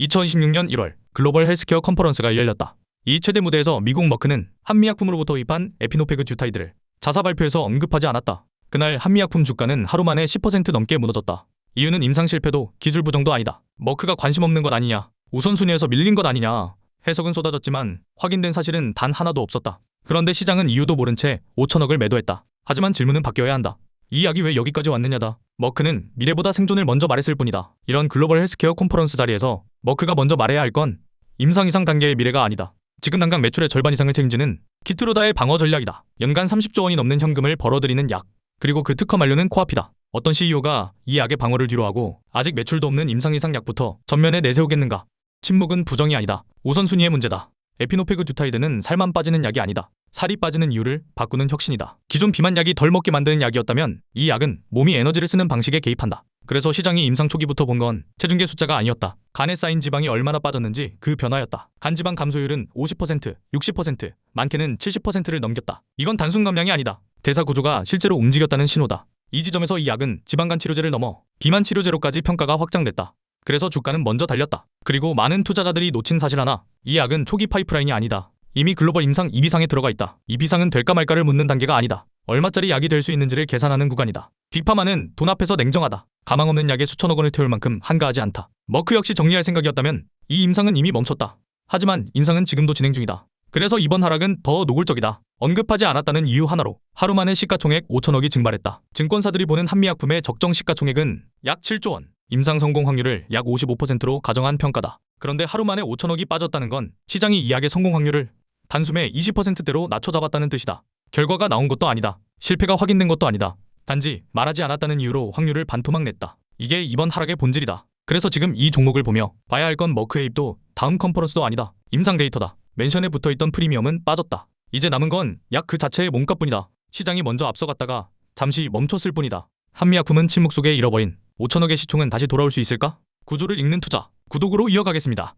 2026년 1월 글로벌 헬스케어 컨퍼런스가 열렸다. 이 최대 무대에서 미국 머크는 한미약품으로부터 도입한 에피노페그주타이드를 자사 발표에서 언급하지 않았다. 그날 한미약품 주가는 하루 만에 10% 넘게 무너졌다. 이유는 임상 실패도 기술 부정도 아니다. 머크가 관심 없는 것 아니냐, 우선순위에서 밀린 것 아니냐 해석은 쏟아졌지만 확인된 사실은 단 하나도 없었다. 그런데 시장은 이유도 모른 채 5천억을 매도했다. 하지만 질문은 바뀌어야 한다. 이 약이 왜 여기까지 왔느냐다. 머크는 미래보다 생존을 먼저 말했을 뿐이다. 이런 글로벌 헬스케어 컨퍼런스 자리에서 머크가 먼저 말해야 할 건 임상 이상 단계의 미래가 아니다. 지금 당장 매출의 절반 이상을 책임지는 키트로다의 방어 전략이다. 연간 30조 원이 넘는 현금을 벌어들이는 약, 그리고 그 특허 만료는 코앞이다. 어떤 CEO가 이 약의 방어를 뒤로하고 아직 매출도 없는 임상 이상 약부터 전면에 내세우겠는가? 침묵은 부정이 아니다. 우선순위의 문제다. 에피노페그주타이드는 살만 빠지는 약이 아니다. 살이 빠지는 이유를 바꾸는 혁신이다. 기존 비만 약이 덜 먹게 만드는 약이었다면 이 약은 몸이 에너지를 쓰는 방식에 개입한다. 그래서 시장이 임상 초기부터 본 건 체중계 숫자가 아니었다. 간에 쌓인 지방이 얼마나 빠졌는지 그 변화였다. 간지방 감소율은 50%, 60%, 많게는 70%를 넘겼다. 이건 단순 감량이 아니다. 대사 구조가 실제로 움직였다는 신호다. 이 지점에서 이 약은 지방간 치료제를 넘어 비만 치료제로까지 평가가 확장됐다. 그래서 주가는 먼저 달렸다. 그리고 많은 투자자들이 놓친 사실 하나, 이 약은 초기 파이프라인이 아니다. 이미 글로벌 임상 2비상에 들어가 있다. 2비상은 될까 말까를 묻는 단계가 아니다. 얼마짜리 약이 될 수 있는지를 계산하는 구간이다. 빅파마는 돈 앞에서 냉정하다. 가망 없는 약에 수천억 원을 태울 만큼 한가하지 않다. 머크 역시 정리할 생각이었다면 이 임상은 이미 멈췄다. 하지만 임상은 지금도 진행 중이다. 그래서 이번 하락은 더 노골적이다. 언급하지 않았다는 이유 하나로 하루 만에 시가총액 5천억이 증발했다. 증권사들이 보는 한미약품의 적정 시가총액은 약 7조 원, 임상 성공 확률을 약 55%로 가정한 평가다. 그런데 하루 만에 5천억이 빠졌다는 건 시장이 이 약의 성공 확률을 단숨에 20%대로 낮춰잡았다는 뜻이다. 결과가 나온 것도 아니다. 실패가 확인된 것도 아니다. 단지 말하지 않았다는 이유로 확률을 반토막 냈다. 이게 이번 하락의 본질이다. 그래서 지금 이 종목을 보며 봐야 할 건 머크의 입도 다음 컨퍼런스도 아니다. 임상 데이터다. 멘션에 붙어있던 프리미엄은 빠졌다. 이제 남은 건 약 그 자체의 몸값뿐이다. 시장이 먼저 앞서갔다가 잠시 멈췄을 뿐이다. 한미약품은 침묵 속에 잃어버린 5천억의 시총은 다시 돌아올 수 있을까? 구조를 읽는 투자, 구독으로 이어가겠습니다.